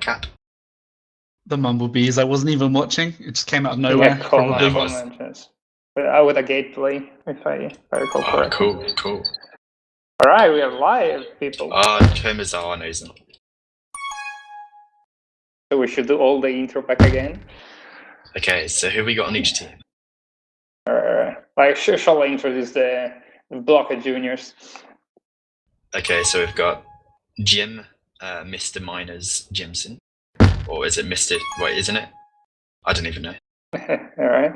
Cap. The Mumblebees. I wasn't even watching. It just came out of nowhere. Yeah, Probably. with a gate play, if I recall correctly. Cool. All right, we have live people. Coma's our knows them. So we should do all the intro back again. Okay, so who we got on each team? Shall I introduce the Blocka juniors? Okay, so we've got Jim, Mr. Miners Jimson. Or is it Mr. Wait, isn't it? I don't even know. All right.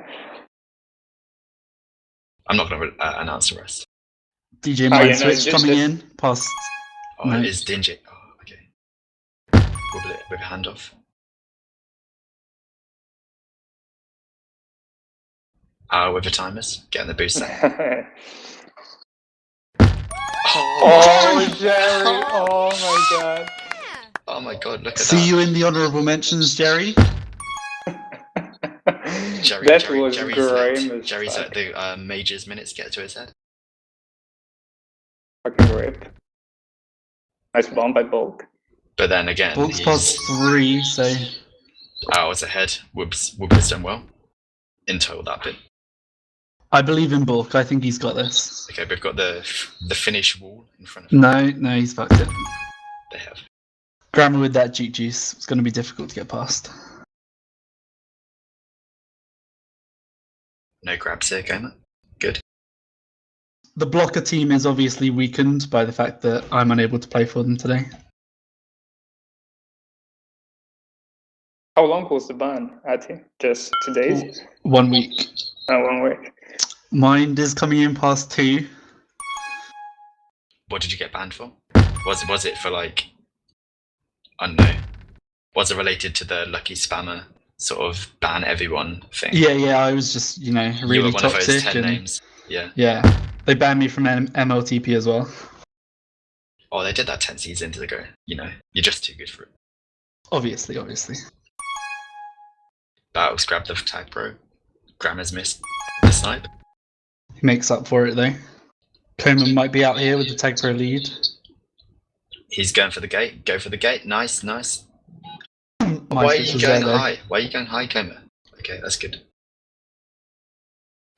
I'm not going to announce the rest. DJ Mindswitch coming in past. Oh, it is Dingy. Oh, okay. Wobble it with a handoff. With the timers, getting the boost. Jerry! Oh my god! Oh my god! Look at that. See you in the honourable mentions, Jerry. Jerry's great. Jerry's let the Major's minutes get to his head. Fucking rip. Nice bomb by Bulk. But then again, Bulk's past 3, so. I was ahead. Whoops has done well. Until that bit. I believe in Bulk. I think he's got this. Okay, we've got the finish wall in front of him. No, he's fucked it. They have. Grammar with that juice. It's going to be difficult to get past. No grabs here, Gamer. Good. The Blocka team is obviously weakened by the fact that I'm unable to play for them today. How long was the ban, Ati? Just 2 days? 1 week. 1 week. Mind is coming in past 2. What did you get banned for? Was it for like, I don't know. Was it related to the lucky spammer sort of ban everyone thing? Yeah. I was just really you were one toxic. Of those 10 names. Yeah. Yeah. They banned me from MLTP as well. Oh, they did that 10 seasons ago. You're just too good for it. Obviously. Battles grabbed the TagPro. Grammar's missed the snipe. He makes up for it though. Coleman might be out here with the TagPro lead. He's going for the gate. Go for the gate. Nice. Why are you going high? Why are you going high, Comer? Okay, that's good.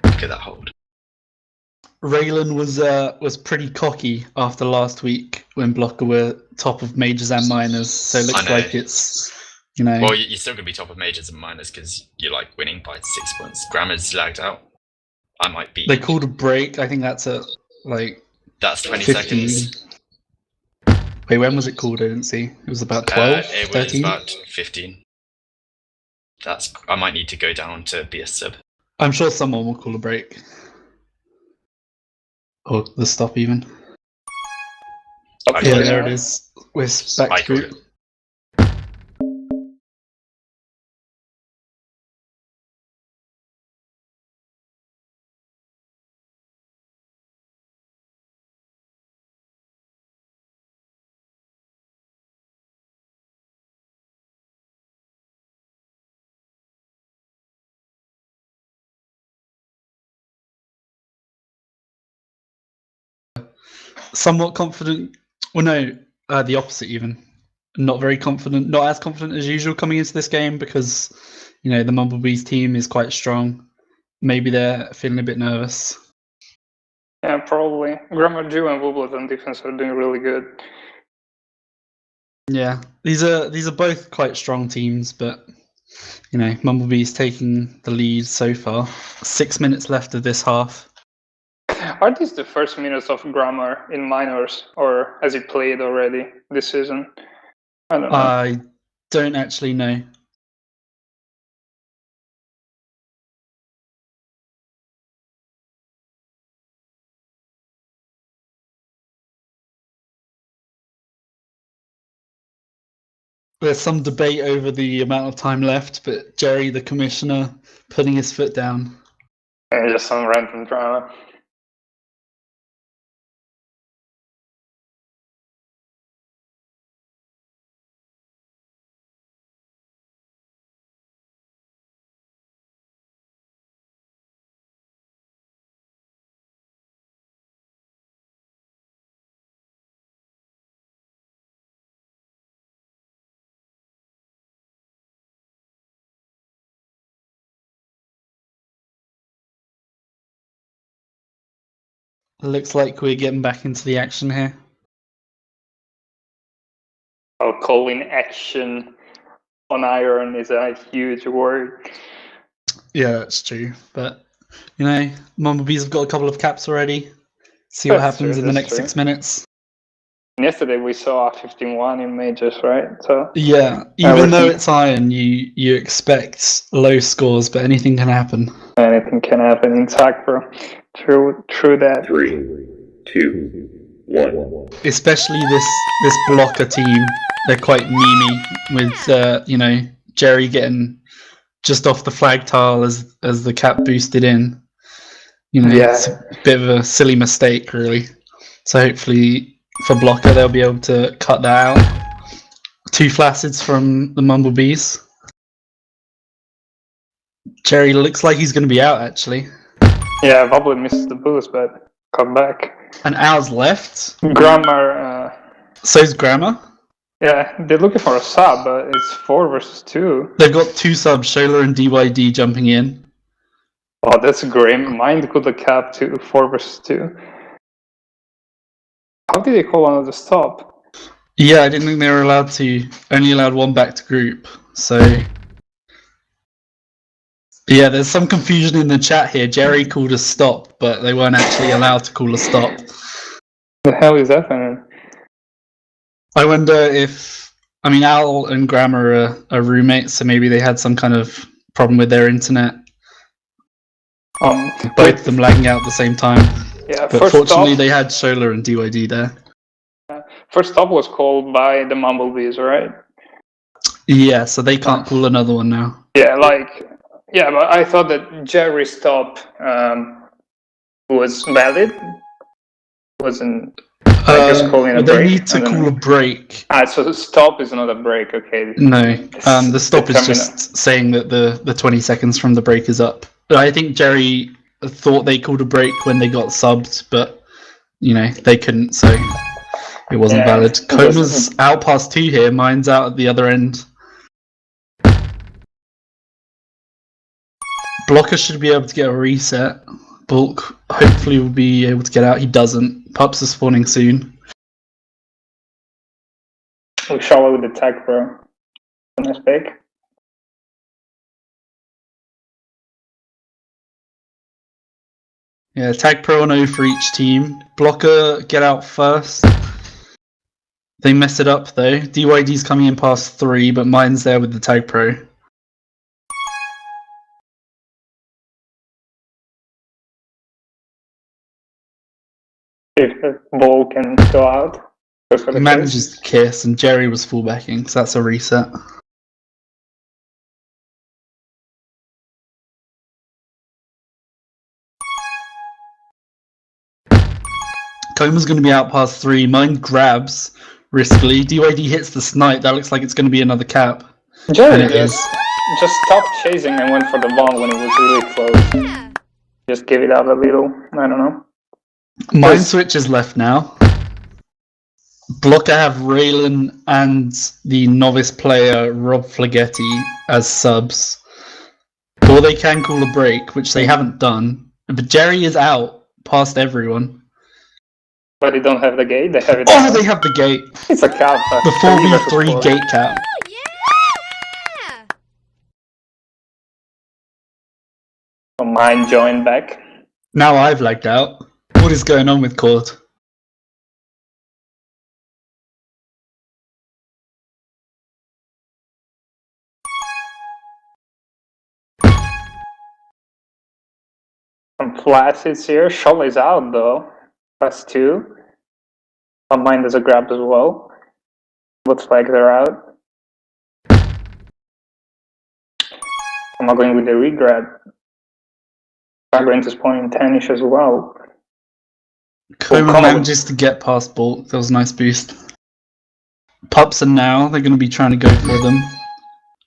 Look at that hold. Raylan was pretty cocky after last week when Blocka were top of majors and minors, so it looks like it's Well, you're still gonna be top of majors and minors because you're like winning by 6 points. Grammar's lagged out. I might be. They called a break. I think that's at That's 20 15. seconds. Wait, when was it called? I didn't see. It was about 12. It 13? was about 15. I might need to go down to be a sub. I'm sure someone will call a break. Or the stop even. Yeah, there it is. We're back to group. Somewhat confident. Well, no, the opposite even. Not very confident. Not as confident as usual coming into this game because, the Mumblebees team is quite strong. Maybe they're feeling a bit nervous. Yeah, probably. Grammar Jew and Wooblet on defense are doing really good. Yeah, these are both quite strong teams, but Mumblebees taking the lead so far. 6 minutes left of this half. Are these the first minutes of Grammar in minors, or has he played already this season? I don't know. I don't actually know. There's some debate over the amount of time left, but Jerry, the commissioner, putting his foot down. Just some random drama. Looks like we're getting back into the action here. I'll call in action on Iron is a huge word. Yeah, that's true. But, Mumblebees have got a couple of caps already. See what That's happens true, in the that's next true. 6 minutes. And yesterday we saw 15-1 in majors, right? So Yeah, even though it's Iron, you expect low scores, but anything can happen. anything can happen in TagPro. True that. 3, 2, 1. Especially this Blocka team. They're quite memey with Jerry getting just off the flag tile as the cap boosted in. It's a bit of a silly mistake, really. So hopefully for Blocka they'll be able to cut that out. 2 flacids from the Mumblebees. Jerry looks like he's going to be out, actually. Yeah, Bubble missed the boost, but come back. And Al's left. Grammar. So's Grammar. Yeah, they're looking for a sub, but it's 4 versus 2. They've got 2 subs, Shola and DYD jumping in. Oh, that's grim. Mind could have cap to 4 versus 2. How did they call another stop? Yeah, I didn't think they were allowed to. Only allowed 1 back to group. So yeah, there's some confusion in the chat here. Jerry called a stop, but they weren't actually allowed to call a stop. The hell is happening? I wonder if Al and Grammar are roommates, so maybe they had some kind of problem with their internet. Both of them lagging out at the same time. Yeah, But fortunately, they had Shola and DYD there. First stop was called by the Mumblebees, right? Yeah, so they can't call another one now. Yeah, but I thought that Jerry's stop was valid. Wasn't just calling a break? They need to call a break. So the stop is not a break, okay? No, the stop is just saying that the 20 seconds from the break is up. But I think Jerry thought they called a break when they got subbed, but they couldn't, so it wasn't valid. Coma's out past 2 here, mine's out at the other end. Blocka should be able to get a reset. Bulk hopefully will be able to get out. He doesn't. Pups are spawning soon. We'll show with the TagPro. Nice pick. Yeah, TagPro and O for each team. Blocka get out first. They mess it up though. DYD's coming in past 3, but mine's there with the TagPro. If the ball can go out. He manages to kiss, and Jerry was fullbacking, so that's a reset. Coma's going to be out past 3. Mine grabs riskily. DYD hits the snipe. That looks like it's going to be another cap. Jerry just stopped chasing and went for the ball when it was really close. Just give it out a little. I don't know. Mine switch is left now. Blocka have Raylan and the novice player Rob Flaghetti as subs. Or they can call a break, which they haven't done. But Jerry is out past everyone. But they don't have the gate? They have it. Oh, they have the gate. It's a cap. The 4v3 gate cap. So mine joined back. Now I've lagged out. What is going on with Cord? Some flacids here. Shola is out though. Plus 2. Mine does a grab as well. Both flags are out. I'm not going with the re-grab. I'm going to spawn in 10ish as well. Coma manages to get past Bolt. That was a nice boost. Pups are now. They're going to be trying to go for them.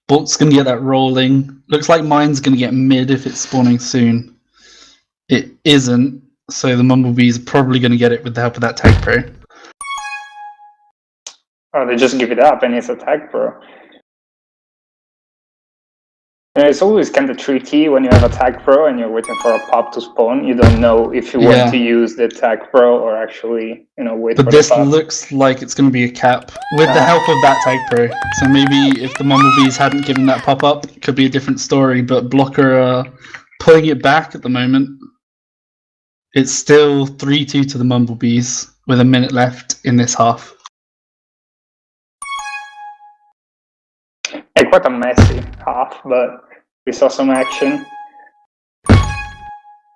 Bolt's going to get that rolling. Looks like mine's going to get mid if it's spawning soon. It isn't, so the Mumblebees are probably going to get it with the help of that TagPro. Oh, they just give it up and it's a TagPro. It's always kind of tricky when you have a TagPro and you're waiting for a pop to spawn. You don't know if you want to use the TagPro or actually, wait But for this the pop. looks like it's going to be a cap with the help of that TagPro. So maybe if the Mumblebees hadn't given that pop-up, it could be a different story. But Blocka are pulling it back at the moment. It's still 3-2 to the Mumblebees with a minute left in this half. Quite a messy half, but we saw some action.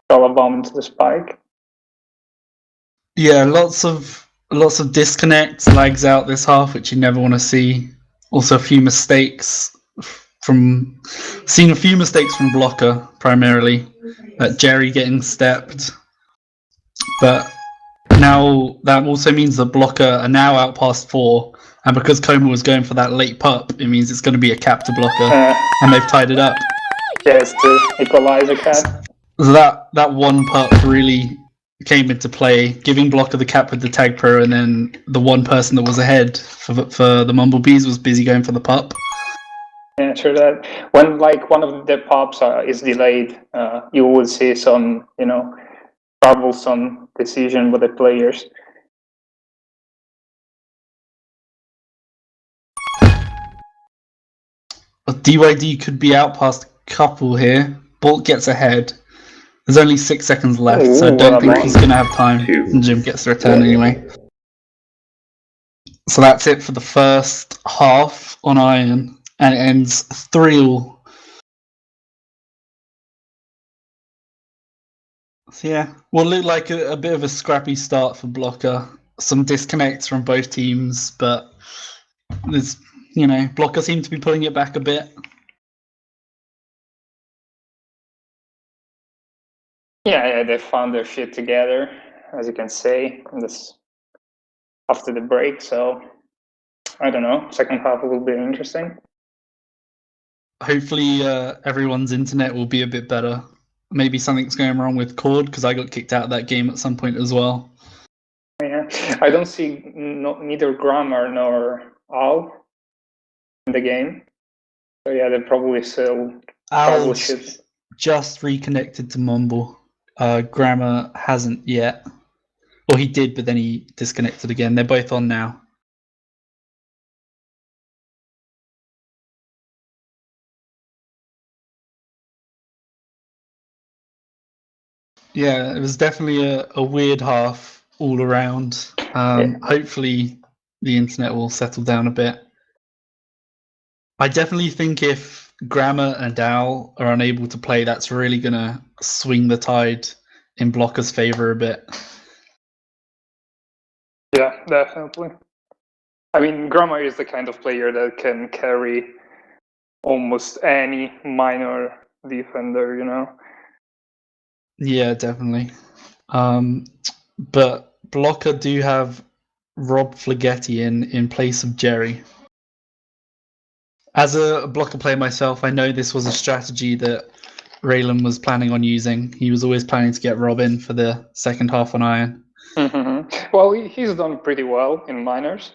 All a bomb into the spike. Yeah, lots of disconnects, lags out this half, which you never want to see. Also, a few mistakes from Blocka primarily. Jerry getting stepped, but now that also means that Blocka are now out past 4, and because Coma was going for that late pup, it means it's going to be a cap to Blocka, and they've tied it up. Yes, the equalizer cap. So that one pup really came into play, giving Blocka the cap with the TagPro, and then the one person that was ahead for the Mumblebees was busy going for the pup. Yeah, sure. That when one of the pops is delayed, you will see some troublesome decision with the players. But DYD could be out past a couple here. Bolt gets ahead. There's only 6 seconds left, so I don't think he's going to have time. And Jim gets the return anyway. So that's it for the first half on Iron, and it ends 3-all. So yeah, will look like a bit of a scrappy start for Blocka. Some disconnects from both teams, but there's Blocka seem to be pulling it back a bit. Yeah, they found their shit together, as you can say, this after the break. So I don't know. Second half will be interesting. Hopefully, everyone's internet will be a bit better. Maybe something's going wrong with Cord because I got kicked out of that game at some point as well. Yeah, I don't see neither Grammar nor Al in the game. So yeah, they're probably still Al's just reconnected to Mumble. Grammar hasn't yet. Or he did, but then he disconnected again. They're both on now. Yeah, it was definitely a weird half all around. Hopefully the internet will settle down a bit. I definitely think if Grammar and Al are unable to play, that's really going to swing the tide in Blocka's favor a bit. Yeah, definitely. I mean, Grammar is the kind of player that can carry almost any minor defender, Yeah, definitely. But Blocka do have Rob Flagetti in place of Jerry. As a Blocka player myself, I know this was a strategy that Raylan was planning on using. He was always planning to get Rob in for the second half on Iron. Mm-hmm. Well, he's done pretty well in minors.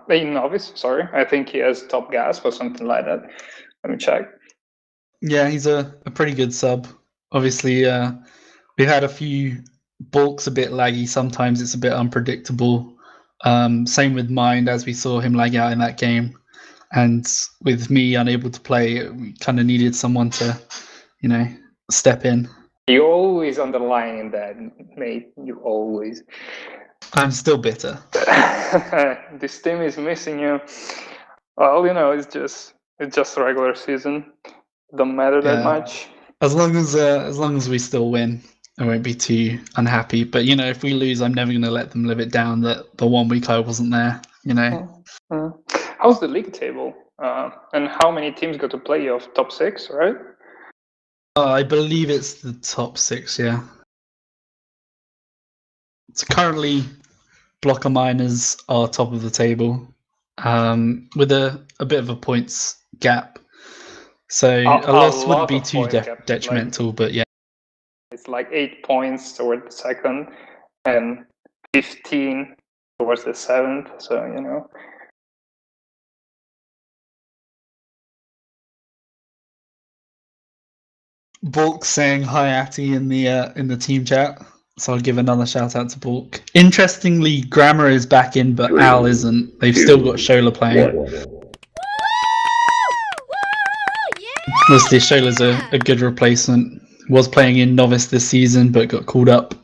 In novice, sorry. I think he has top gas or something like that. Let me check. Yeah, he's a pretty good sub. Obviously, we've had a few bulks a bit laggy. Sometimes it's a bit unpredictable. Same with Mind, as we saw him lag out in that game. And with me unable to play, we kind of needed someone to, step in. You always underline that, mate. You always. I'm still bitter. This team is missing you. Well, it's just regular season. Don't matter that much. As long as we still win, I won't be too unhappy. But if we lose, I'm never going to let them live it down that the 1 week I wasn't there. Mm-hmm. How's the league table? And how many teams go to playoff? Top 6, right? I believe it's the top 6. Yeah. So currently, Blocka Miners are top of the table, with a bit of a points gap. So a loss wouldn't be too detrimental, but yeah. It's like 8 points toward the second and 15 towards the 7th. So, Bulk saying hi Atty in the team chat, so I'll give another shout out to Bulk. Interestingly, Grammar is back in, but Three, Al isn't. They've two, still got Shola playing. 1. Obviously, Shola's a good replacement. Was playing in Novice this season, but got called up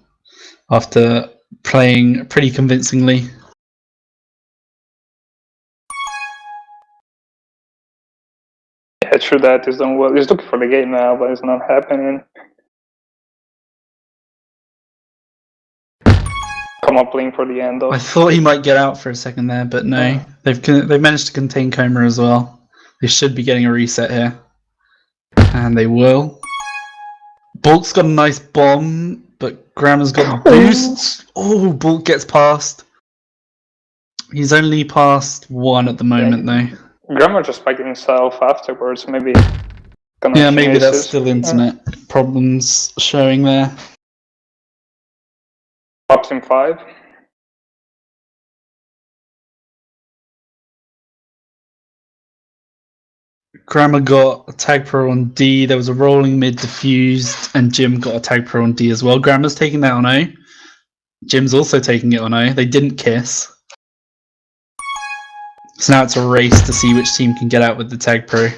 after playing pretty convincingly. Yeah, true that. He's done well. He's looking for the game now, but it's not happening. Come up playing for the end, though. I thought he might get out for a second there, but no. They've managed to contain Coma as well. They should be getting a reset here. And they will. Bulk's got a nice bomb, but Grammar's got the boost. Oh, Bulk gets past. He's only past 1 at the moment, though. Grammar just spiked himself afterwards, maybe. Yeah, maybe that's still internet problems showing there. Pops in 5. Grammar got a TagPro on D. There was a rolling mid diffused, and Jim got a TagPro on D as well. Grammar's taking that on O. Jim's also taking it on O. They didn't kiss. So now it's a race to see which team can get out with the TagPro.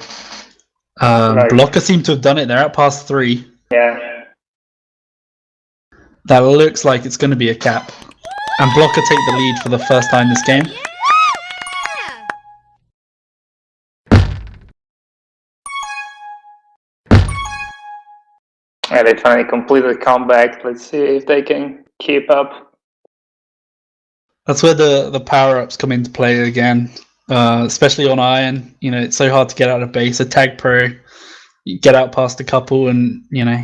Right. Blocka seem to have done it. They're out past 3. Yeah. That looks like it's going to be a cap. And Blocka take the lead for the first time this game. Yeah, they finally completed the comeback. Let's see if they can keep up. That's where the power-ups come into play again. Especially on Iron. You know, it's so hard to get out of base. A TagPro, you get out past a couple and, you know,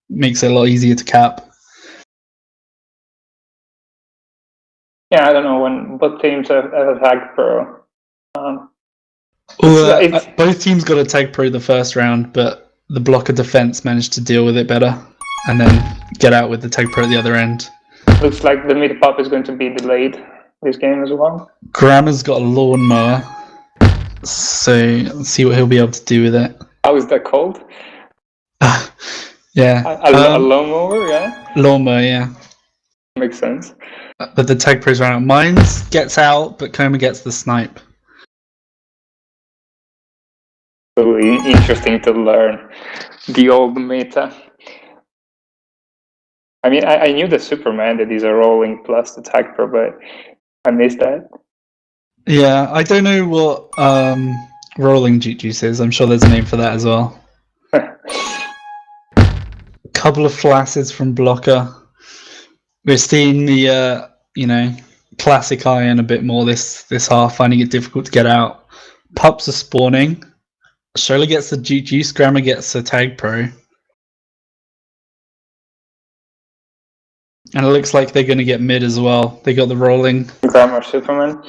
makes it a lot easier to cap. Yeah, I don't know what teams have a TagPro. Both teams got a TagPro the first round, but the Blocka defense managed to deal with it better and then get out with the TagPro at the other end. Looks like the mid pop is going to be delayed this game as well. Grammar's got a lawnmower, so let's see what he'll be able to do with it. How is that called? Yeah. A lawnmower, yeah? Lawnmower, yeah. Makes sense. But the TagPro's run out. Mines gets out, but Coma gets the snipe. Really interesting to learn the old meta. I mean, I knew the Superman that he's a rolling plus the TagPro, but I missed that. Yeah, I don't know what rolling juice is. I'm sure there's a name for that as well. A couple of flashes from Blocka. We're seeing the classic Iron a bit more this half, finding it difficult to get out. Pups are spawning. Shola gets the juice. Grammar gets a TagPro. And it looks like they're going to get mid as well. They got the rolling. Grammar Superman.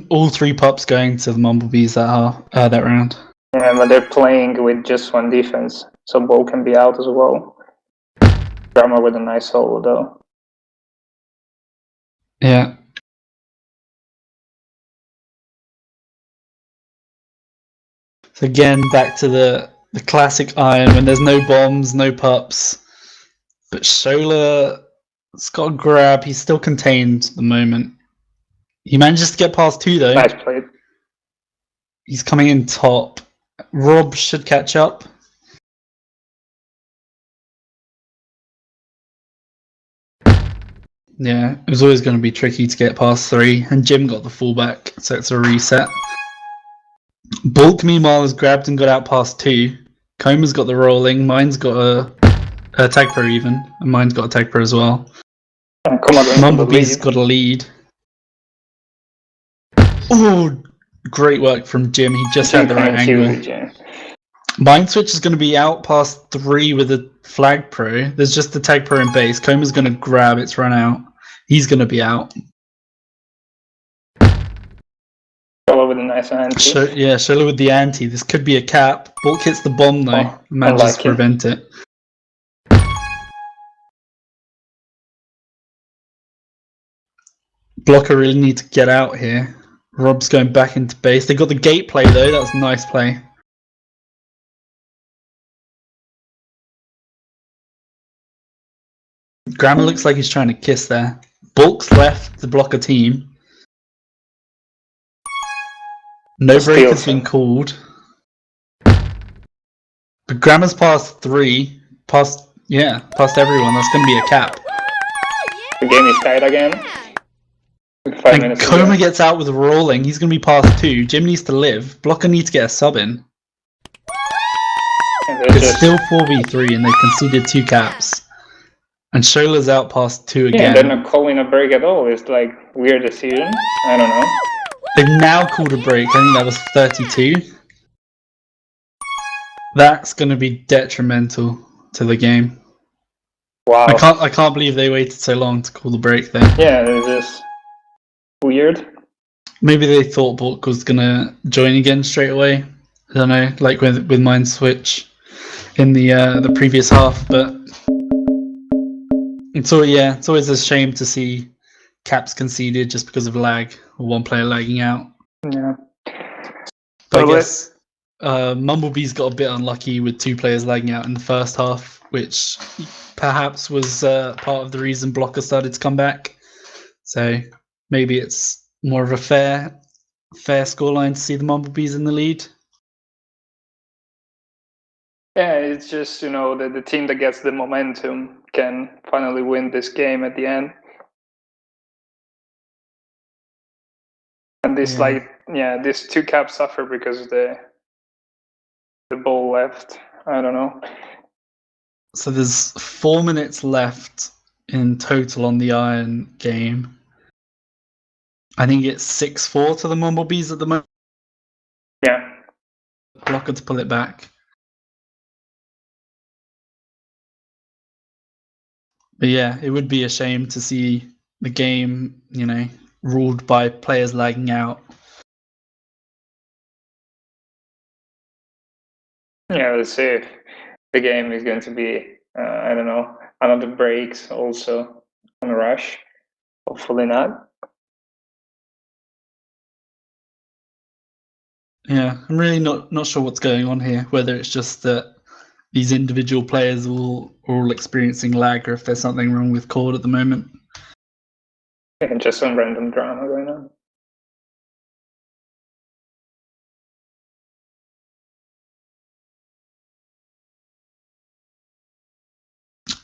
All 3 pups going to the Mumblebees that round. Yeah, but they're playing with just 1 defense, so Bo can be out as well. Grammar with a nice solo though. Yeah. So again, back to the classic Iron when there's no bombs, no pups. But Shola's got a grab. He's still contained at the moment. He manages to get past 2 though. Nice play. He's coming in top. Rob should catch up. Yeah, it was always going to be tricky to get past 3, and Jim got the fullback, so it's a reset. Bulk, meanwhile, has grabbed and got out past 2. Coma's got the rolling. Mine's got a TagPro even, and mine's got a TagPro as well. Mumblebee's got a lead. Oh, great work from Jim. He just had the right angle. Mind Switch is going to be out past 3 with a Flag Pro. There's just the TagPro in base. Coma's going to grab. It's run out. He's going to be out. Shola with a nice anti. Shola with the anti. This could be a cap. Bulk hits the bomb though. Manages to prevent it. Blocka really need to get out here. Rob's going back into base. They got the gate play though. That was a nice play. Grammar looks like he's trying to kiss there. Bulk's left the Blocka team. No break has been called. But Grammar's past 3. Past everyone. That's going to be a cap. The game is tied again. 5 And minutes Coma ago. gets out with rolling. He's going to be past 2. Jim needs to live. Blocka needs to get a sub in. It's still 4v3 and they've conceded 2 caps. And Shola's out past 2 again. Yeah, they're not calling a break at all. It's like weird decision. I don't know. They've now called a break. I think that was 32. That's going to be detrimental to the game. Wow. I can't believe they waited so long to call the break then. Yeah, it's just weird. Maybe they thought Bulk was going to join again straight away. I don't know, like with Mind Switch in the previous half, but it's always a shame to see caps conceded just because of lag or one player lagging out. Yeah. But I guess Mumblebee's got a bit unlucky with 2 players lagging out in the first half, which perhaps was part of the reason Blocka started to come back. So maybe it's more of a fair scoreline to see the Mumblebees in the lead. Yeah, it's just, the team that gets the momentum can finally win this game at the end. And this, these 2 caps suffer because the ball left. I don't know. So there's 4 minutes left in total on the Iron game. I think it's 6-4 to the Mumblebees at the moment. Yeah. Blocka to pull it back. But yeah, it would be a shame to see the game, ruled by players lagging out. Yeah, let's see if the game is going to be, I don't know, another breaks also on a rush. Hopefully not. Yeah, I'm really not sure what's going on here, whether it's just that these individual players are all experiencing lag or if there's something wrong with Cord at the moment. And just some random drama going on.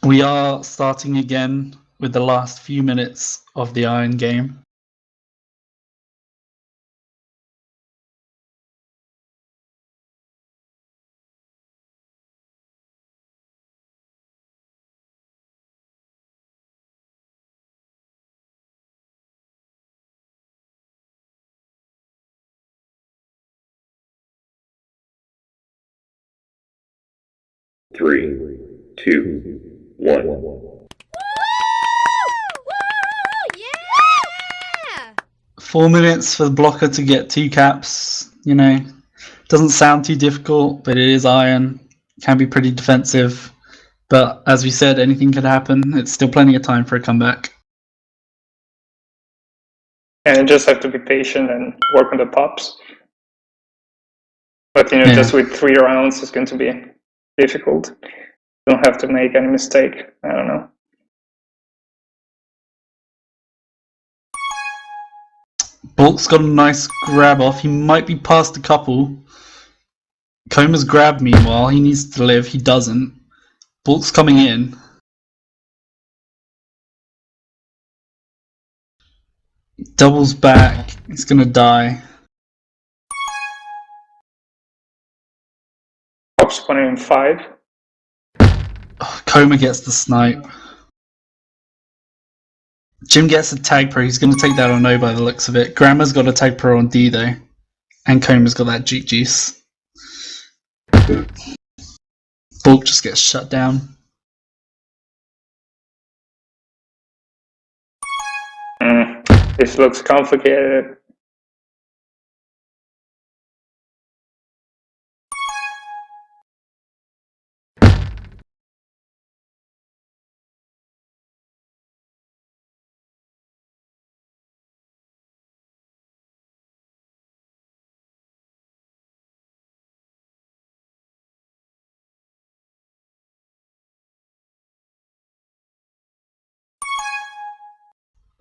We are starting again with the last few minutes of the Iron game. Three, two, one. 4 minutes for the Blocka to get 2 caps. Doesn't sound too difficult, but it is Iron. Can be pretty defensive. But as we said, anything could happen. It's still plenty of time for a comeback. And you just have to be patient and work on the pops. But just with 3 rounds, it's going to be difficult. You don't have to make any mistake. I don't know. Bulk's got a nice grab off. He might be past a couple. Coma's grabbed meanwhile. He needs to live. He doesn't. Bulk's coming in. Doubles back. He's going to die. Pops spawning in 5. Oh, Coma gets the snipe. Jim gets a TagPro. He's going to take that on O by the looks of it. Grammar's got a TagPro on D though. And Coma's got that Juke Juice. Bulk just gets shut down. This looks complicated.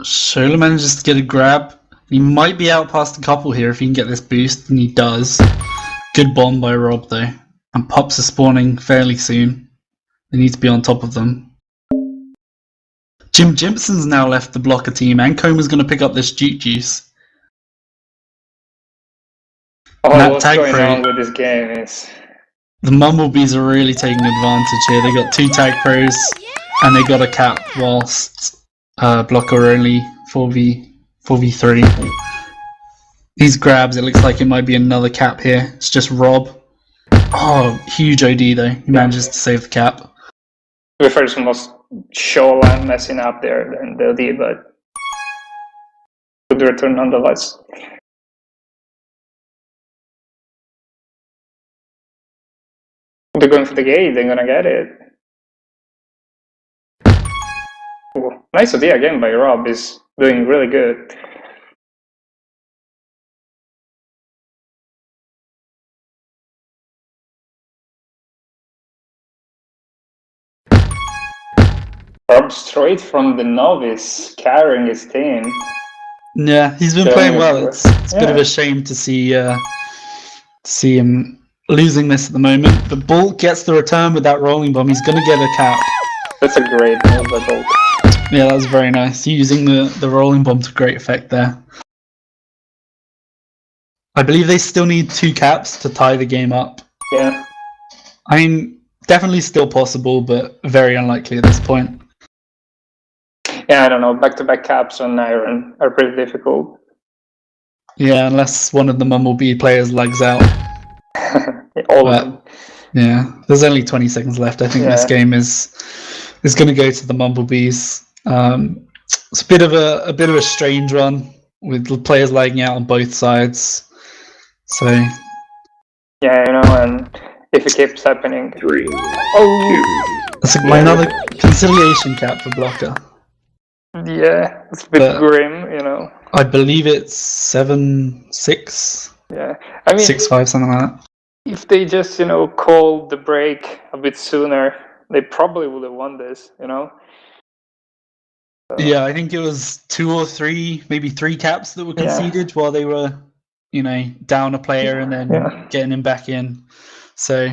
Shola manages to get a grab. He might be out past a couple here if he can get this boost, and he does. Good bomb by Rob though. And pups are spawning fairly soon. They need to be on top of them. Jim Jimpson's now left the Blocka team, and Coma's going to pick up this Duke Juice. What's going on with this game is... The Mumblebees are really taking advantage here. They got 2 TagPros, and they got a cap whilst Blocka are only 4v3. These grabs, it looks like it might be another cap here. It's just Rob. Oh, huge OD though. He manages to save the cap. The first one was Shola messing up there and the OD, but good return nonetheless. They're going for the gate, they're gonna get it. Ooh, nice idea again by Rob, is doing really good. Rob straight from the novice, carrying his team. Yeah, he's been playing well. It's a bit of a shame to see him losing this at the moment. But Bolt gets the return with that rolling bomb. He's going to get a cap. That's a great move by Bolt. Yeah, that was very nice. Using the rolling bomb to great effect there. I believe they still need 2 caps to tie the game up. Yeah. I mean, definitely still possible, but very unlikely at this point. Yeah, I don't know. Back-to-back caps on Iron are pretty difficult. Yeah, unless one of the Mumblebee players lags out. All of them. Yeah, there's only 20 seconds left. I think this game is going to go to the Mumblebees. It's a bit of a strange one with players lagging out on both sides. So yeah, and if it keeps happening, 3, 2. That's another conciliation cap for Blocka. Yeah, it's a bit grim, I believe it's 7-6. Yeah, I mean 6-5, something like that. If they just, called the break a bit sooner, they probably would have won this, So. Yeah, I think it was 2 or 3, maybe 3 caps that were conceded while they were, down a player and then getting him back in. So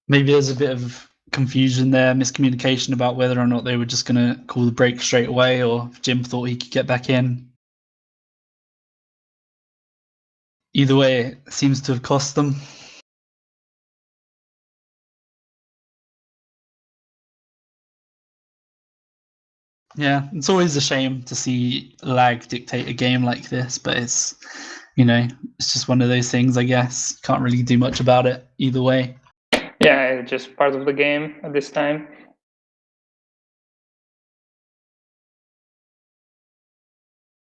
maybe there's a bit of confusion there, miscommunication about whether or not they were just going to call the break straight away, or if Jim thought he could get back in. Either way, it seems to have cost them. Yeah, it's always a shame to see lag dictate a game like this, but it's, it's just one of those things, I guess. Can't really do much about it either way. Yeah, it's just part of the game at this time.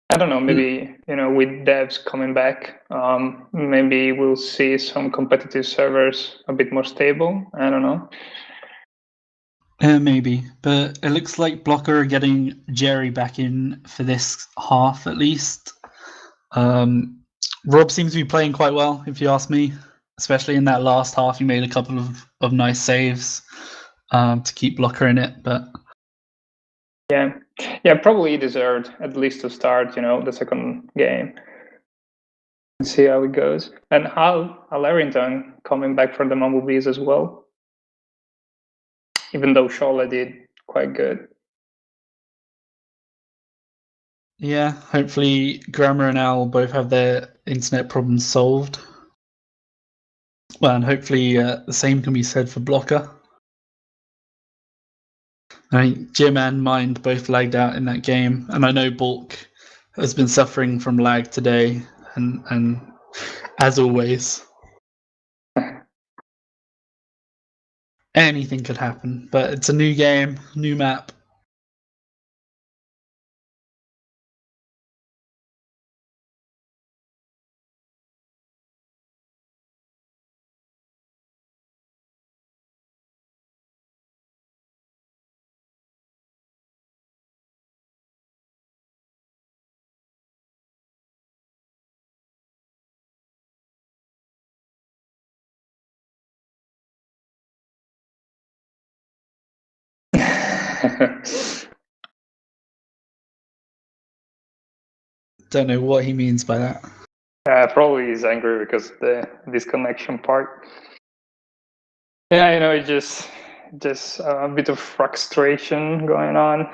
I don't know, maybe, with devs coming back, maybe we'll see some competitive servers a bit more stable. I don't know. Maybe, but it looks like Blocka are getting Jerry back in for this half at least. Rob seems to be playing quite well, if you ask me, especially in that last half. He made a couple of nice saves to keep Blocka in it, but yeah, probably deserved at least to start, the second game. Let's see how it goes. And Al Arrington coming back from the Mumblebees as well, even though Shola did quite good. Yeah, hopefully Grammar and Al both have their internet problems solved. Well, and hopefully the same can be said for Blocka. I think Jim and Mind both lagged out in that game, and I know Bulk has been suffering from lag today, and as always, anything could happen. But it's a new game, new map. Don't know what he means by that. Probably he's angry because the disconnection part. Yeah, it's just a bit of frustration going on.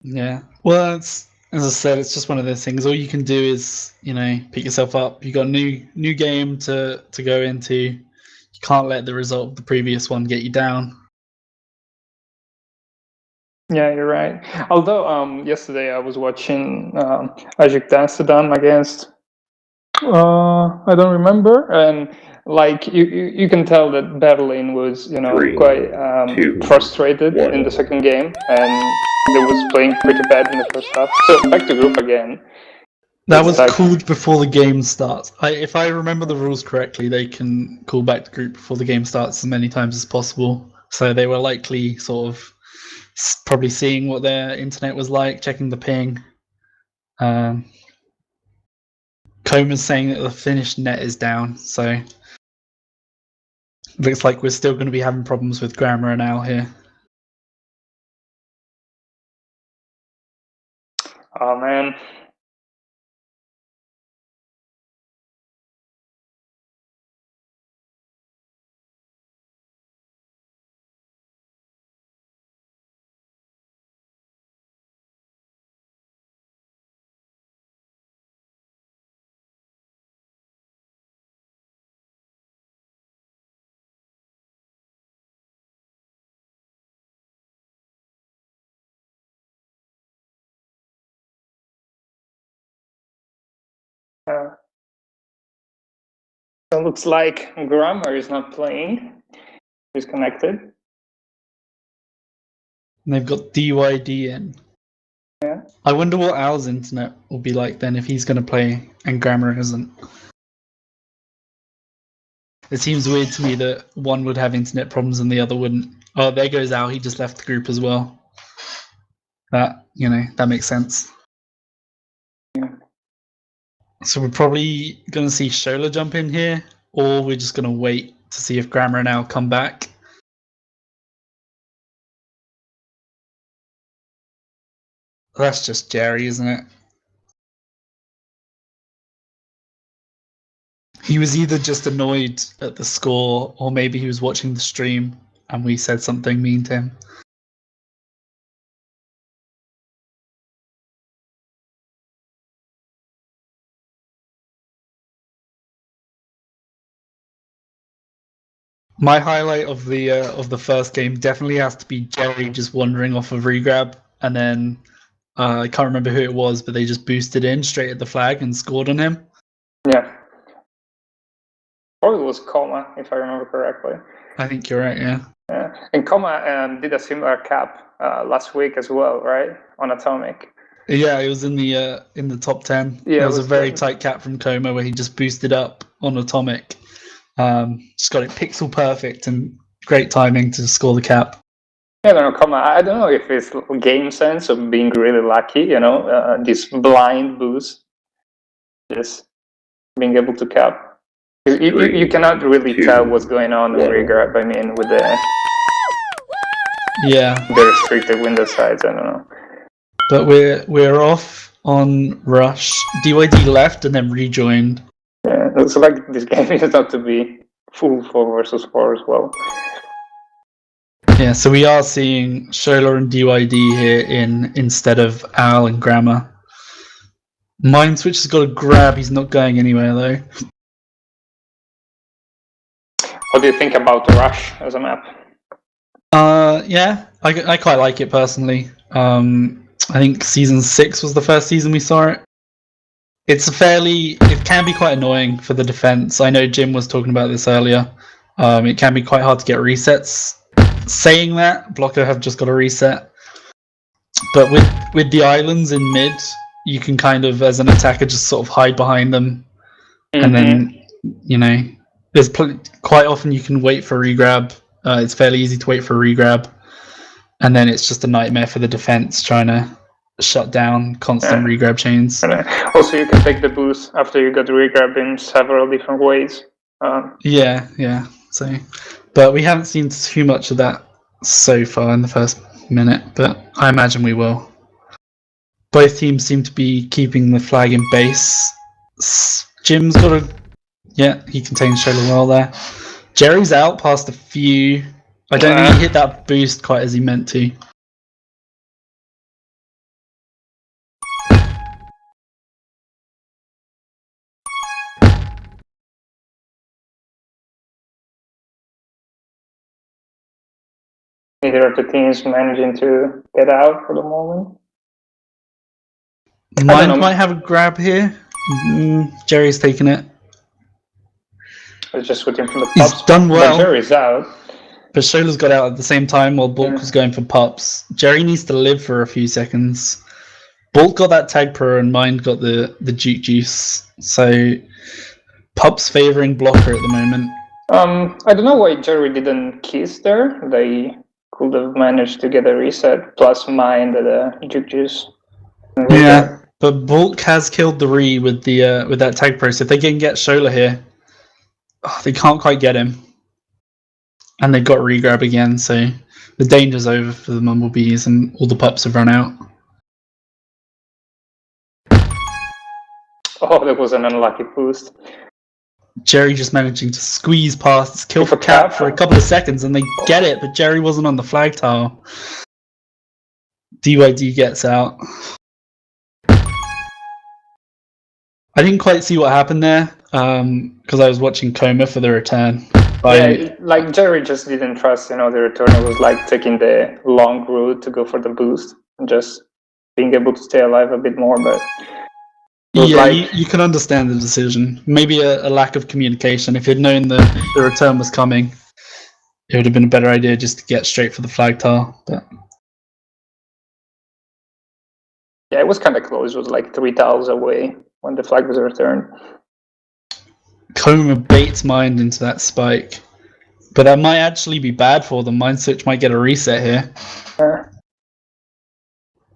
Yeah. Well, it's, as I said, it's just one of those things. All you can do is, pick yourself up. You got a new game to go into. You can't let the result of the previous one get you down. Yeah, you're right. Although yesterday I was watching Ajax Amsterdam against I don't remember, and like you can tell that Berlin was quite frustrated in the second game, and they was playing pretty bad in the first half. So back to group again. That was called before the game starts. If I remember the rules correctly, they can call back the group before the game starts as many times as possible. So they were likely sort of probably seeing what their internet was like, checking the ping. Coma's saying that the Finnish net is down, so looks like we're still going to be having problems with grammar and Al here. Oh man. So it looks like grammar is not playing. He's connected. And they've got DYD in. Yeah. I wonder what Al's internet will be like then if he's going to play and grammar isn't. It seems weird to me that one would have internet problems and the other wouldn't. Oh, there goes Al. He just left the group as well. That makes sense. Yeah. So we're probably going to see Shola jump in here, or we're just going to wait to see if Grammar and Al come back. That's just Jerry, isn't it? He was either just annoyed at the score, or maybe he was watching the stream and we said something mean to him. My highlight of the first game definitely has to be Jerry just wandering off of regrab, and then I can't remember who it was, but they just boosted in straight at the flag and scored on him. Yeah. Or it was Coma, if I remember correctly. I think you're right, yeah. Yeah. And Coma did a similar cap last week as well, right? On Atomic. Yeah, it was in the top 10. Yeah, it was a very tight cap from Coma where he just boosted up on Atomic. Just got it pixel perfect and great timing to score the cap. Yeah, no, Coma. I don't know if it's game sense of being really lucky, this blind boost, just being able to cap. You cannot really tell what's going on in regrab. I mean, with the restricted window size. I don't know. But we're off on rush. DYD left and then rejoined. Yeah, it looks like this game is not to be full 4 versus 4 as well. Yeah, so we are seeing Shola and DYD here instead of Al and Grammar. Mindswitch has got a grab. He's not going anywhere though. What do you think about the Rush as a map? Yeah, I quite like it personally. I think season 6 was the first season we saw it. It can be quite annoying for the defense. I know Jim was talking about this earlier. It can be quite hard to get resets. Saying that, Blocka have just got a reset. But with the islands in mid, you can kind of, as an attacker, just sort of hide behind them. Mm-hmm. And then, there's quite often you can wait for regrab. It's fairly easy to wait for regrab. And then it's just a nightmare for the defense trying to shut down constant regrab chains. Also, you can take the boost after you got regrab in several different ways. Yeah. So, but we haven't seen too much of that so far in the first minute, but I imagine we will. Both teams seem to be keeping the flag in base. Jim's got a... Yeah, he contains Shola well there. Jerry's out past a few. I don't think he hit that boost quite as he meant to. Neither of the teams managing to get out for the moment. Mind might have a grab here. Jerry's taking it. It's just waiting for the He's pups. done well. But Jerry's out. But Shola's got out at the same time while Bulk was going for pups. Jerry needs to live for a few seconds. Bulk got that TagPro and Mind got the Juke Juice. So pups favouring Blocker at the moment. I don't know why Jerry didn't kiss there. They could have managed to get a reset plus Mind at a Juke Juice. Yeah, but Bulk has killed the Re with the with that TagPro. So if they can get Shola here, they can't quite get him. And they've got regrab again, so the danger's over for the Mumblebees and all the pups have run out. Oh, that was an unlucky boost. Jerry just managing to squeeze past, kill for cap for a couple of seconds, and they get it, but Jerry wasn't on the flag tile. DYD gets out. I didn't quite see what happened there, because I was watching Coma for the return. Yeah, like Jerry just didn't trust, the returner was like taking the long route to go for the boost and just being able to stay alive a bit more, but yeah, you can understand the decision. Maybe a lack of communication. If he'd known the return was coming, it would have been a better idea just to get straight for the flag tile. But yeah, it was kind of close. It was like 3 tiles away when the flag was returned. Coma baits Mind into that spike. But that might actually be bad for them. Mind Switch might get a reset here.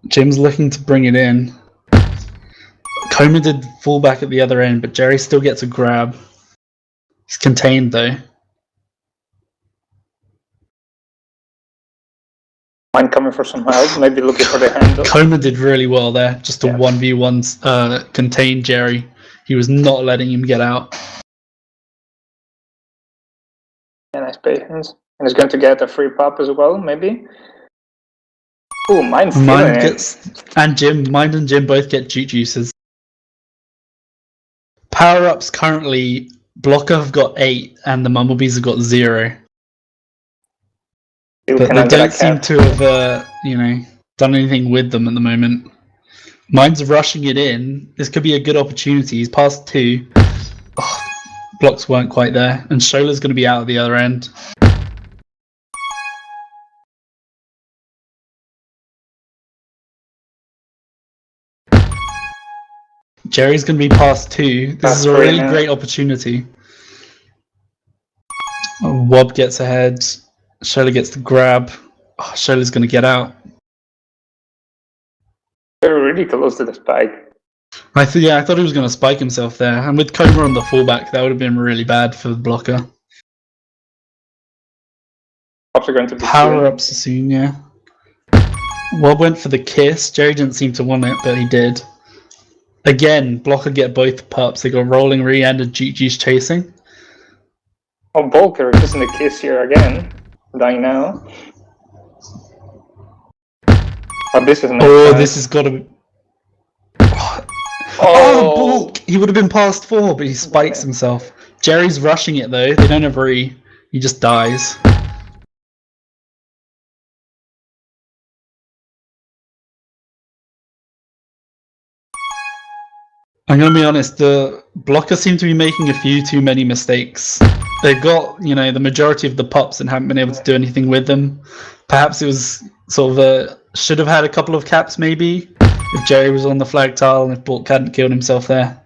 Jim's looking to bring it in. Coma did fall back at the other end, but Jerry still gets a grab. He's contained though. Mind coming for some help, maybe looking for the handle. Coma did really well there, just to 1v1 contain Jerry. He was not letting him get out. Yeah, nice patience. And he's going to get a free pop as well, maybe. Oh, Mind's Mind gets, and Jim, Mind and Jim both get Juke Juices. Power-ups currently, Blocka have got 8 and the Mumblebees have got 0. But they don't seem to have, done anything with them at the moment. Mind's rushing it in. This could be a good opportunity. He's past 2. Blocks weren't quite there, and Shola's going to be out at the other end. Jerry's going to be past 2. This is a really great opportunity. Wob gets ahead. Shola gets the grab. Shola's going to get out. They're really close to the spike. I thought he was going to spike himself there. And with Coma on the fallback, that would have been really bad for the Blocker. Pops are going to be Power-ups soon, yeah. Wob went for the kiss. Jerry didn't seem to want it, but he did. Again, Blocker get both pups. They got Rolling Re and a Juke Juice chasing. Oh, Volker just in the kiss here again. Dying now. Oh, this is nice. This has got to be... Oh, Bulk! He would have been past 4, but he spikes himself. Jerry's rushing it though. They don't have Re. He just dies. I'm going to be honest, the Blocker seem to be making a few too many mistakes. They've got, the majority of the pups and haven't been able to do anything with them. Perhaps it was sort of should have had a couple of caps maybe, if Jerry was on the flag tile and if Bulk hadn't killed himself there.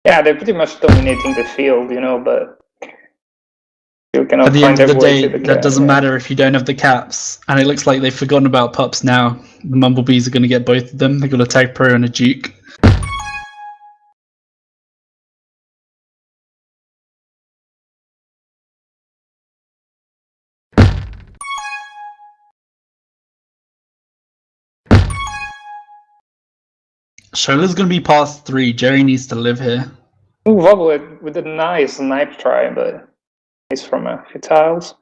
Yeah, they're pretty much dominating the field, but at the end of the day, that doesn't matter if you don't have the caps. And it looks like they've forgotten about pups now. The Mumblebees are going to get both of them. They've got a TagPro and a Juke. Shola's going to be past 3. Jerry needs to live here. Ooh, Vogel with a nice snipe try, but he's from a few tiles.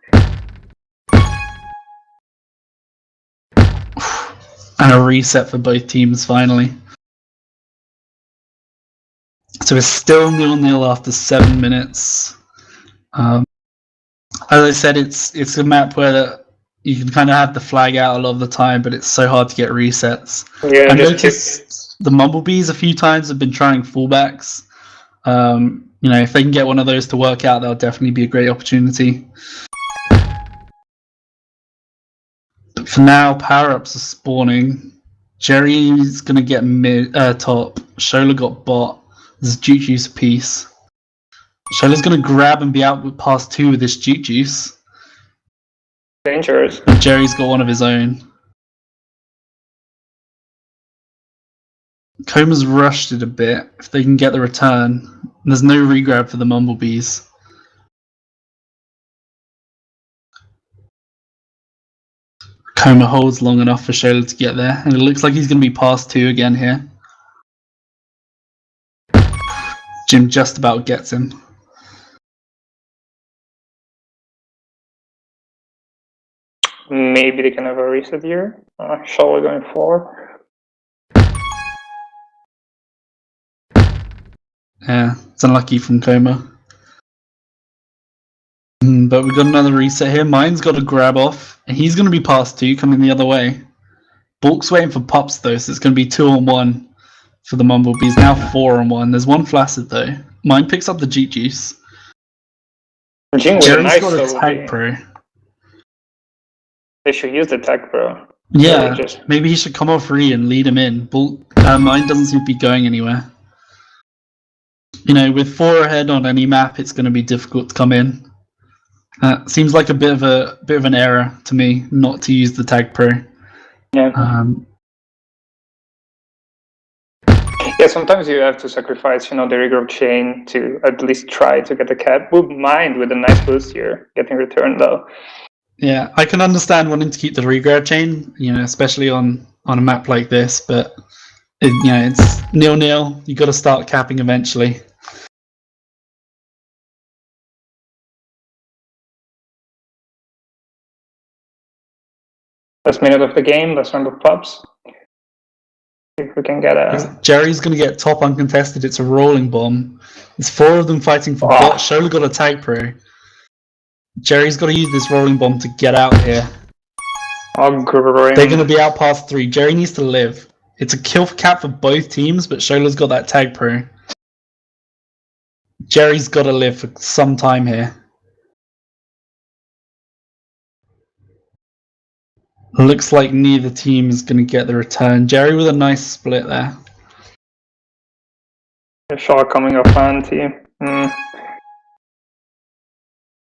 And a reset for both teams finally. So it's still 0-0 after 7 minutes. As I said, it's a map where you can kind of have the flag out a lot of the time, but it's so hard to get resets. Yeah, I just noticed the Mumblebees a few times have been trying fullbacks. If they can get one of those to work out, that'll definitely be a great opportunity. But for now, power-ups are spawning. Jerry's going to get top. Shola got bot. There's Juke Juice piece. Shola's going to grab and be out with past 2 with this Juke Juice. dangerous. But Jerry's got one of his own. Coma's rushed it a bit. If they can get the return. There's no regrab for the Mumblebees. Coma holds long enough for Shola to get there, and it looks like he's going to be past 2 again here. Jim just about gets him. Maybe they can have a reset here. Shola going forward. Yeah, it's unlucky from Coma. But we've got another reset here. Mine's got a grab off, and he's going to be past 2, coming the other way. Bulk's waiting for Pups, though, so it's going to be 2-on-1 for the Mumblebees. Now 4-on-1. There's one Flaccid, though. Mine picks up the Juke Juice. Jing with a Jerry's nice got a solo Tag game. Pro. They should use the TagPro. Yeah, Just- maybe he should come off free and lead him in. Mine doesn't seem to be going anywhere. With 4 ahead on any map, it's going to be difficult to come in. Seems like a bit of an error to me not to use the TagPro. Yeah. Yeah, sometimes you have to sacrifice, the regrowth chain to at least try to get the cap. Would mind with a nice boost here, getting returned though. Yeah, I can understand wanting to keep the regrab chain, especially on a map like this, but it's 0-0. You got to start capping eventually. Last minute of the game, last round of Pups. If we can get a... Jerry's going to get top uncontested. It's a rolling bomb. There's 4 of them fighting for Oh. bot. Shola got a Tag Pro. Jerry's got to use this rolling bomb to get out here. Oh, great. They're going to be out past 3. Jerry needs to live. It's a kill cap for both teams, but Shola's got that Tag Pro. Jerry's got to live for some time here. Looks like neither team is going to get the return. Jerry with a nice split there. A shot coming off anti. Yeah,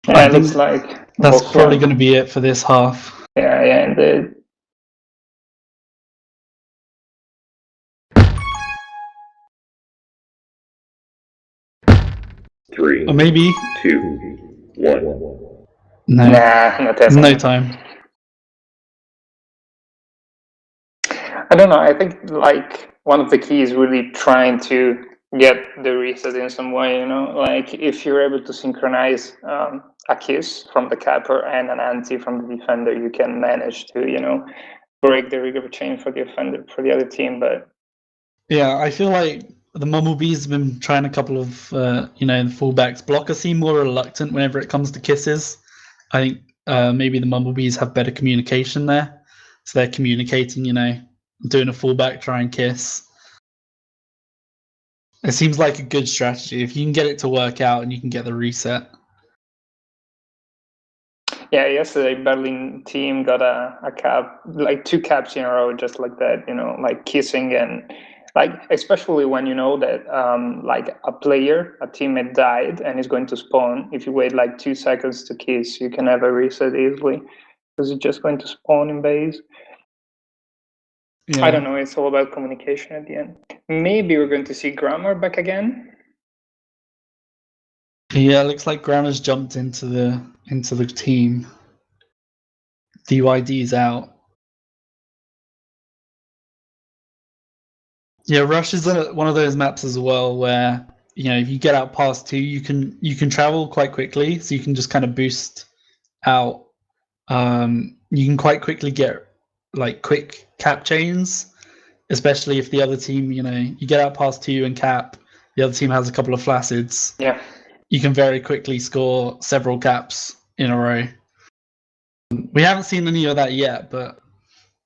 I it looks think like... That's probably going to be it for this half. Yeah, indeed. Three, Or maybe 2, 1. no. Nah, not There's happening. no time. I don't know. I think one of the keys is really trying to get the reset in some way. Like if you're able to synchronize a kiss from the capper and an anti from the defender, you can manage to break the regrowth chain for the offender for the other team. But Yeah, I feel like the Mumblebees have been trying a couple of the fullbacks. Blocka seem more reluctant whenever it comes to kisses. I think maybe the Mumblebees have better communication there, so they're communicating. Doing a fullback try and kiss. It seems like a good strategy if you can get it to work out and you can get the reset. yeah, yesterday Berlin team got a cap, like 2 caps in a row, just like that. Like kissing and especially when you know that a teammate died and is going to spawn. If you wait 2 seconds to kiss, you can have a reset easily because it's just going to spawn in base. Yeah. I don't know. It's all about communication at the end. Maybe we're going to see Grammar back again. Yeah, it looks like Grammar's jumped into the team. DYD's out. Yeah, Rush is one of those maps as well where if you get out past 2, you can travel quite quickly, so you can just kind of boost out. You can quite quickly get like quick cap chains, especially if the other team, you get out past 2 and cap, the other team has a couple of flacids. Yeah. You can very quickly score several caps in a row. We haven't seen any of that yet, but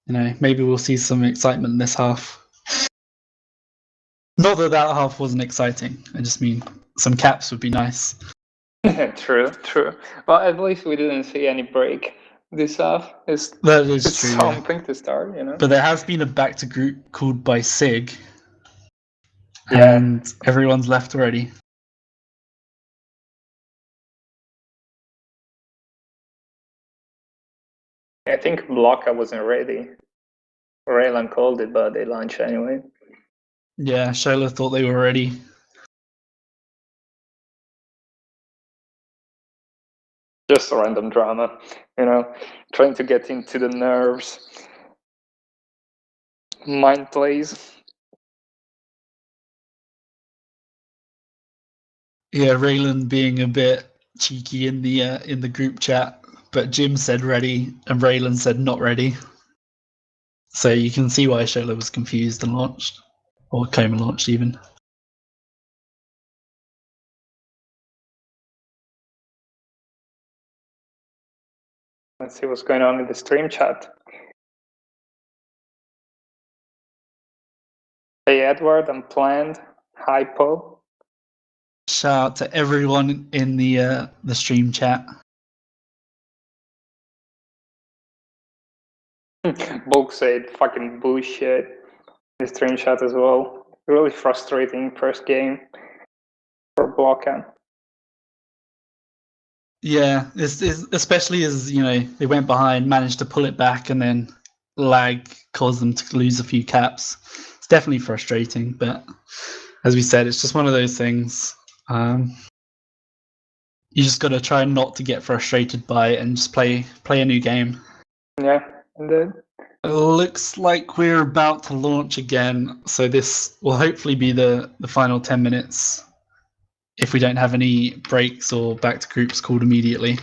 maybe we'll see some excitement in this half. Not that half wasn't exciting. I just mean some caps would be nice. True. Well, at least we didn't see any break this half. That is It's true. something to start, But there has been a back to group called by Sig. Yeah. And everyone's left already. I think Blocka wasn't ready. Raylan called it, but they launched anyway. Yeah, Shola thought they were ready. Just a random drama, trying to get into the nerves. Mind plays. Yeah, Raylan being a bit cheeky in the group chat, but Jim said ready and Raylan said not ready. So you can see why Shola was confused and launched, or coma launched even. Let's see what's going on in the stream chat. Hey Edward, Unplanned, Hypo. Shout out to everyone in the stream chat. Bulk said fucking bullshit in the stream chat as well. Really frustrating first game for Blocka. Yeah, it's especially as they went behind, managed to pull it back, and then lag caused them to lose a few caps. It's definitely frustrating, but as we said, it's just one of those things. You just got to try not to get frustrated by it and just play a new game. Yeah, indeed. It looks like we're about to launch again, so this will hopefully be the final 10 minutes if we don't have any breaks or back to groups called immediately.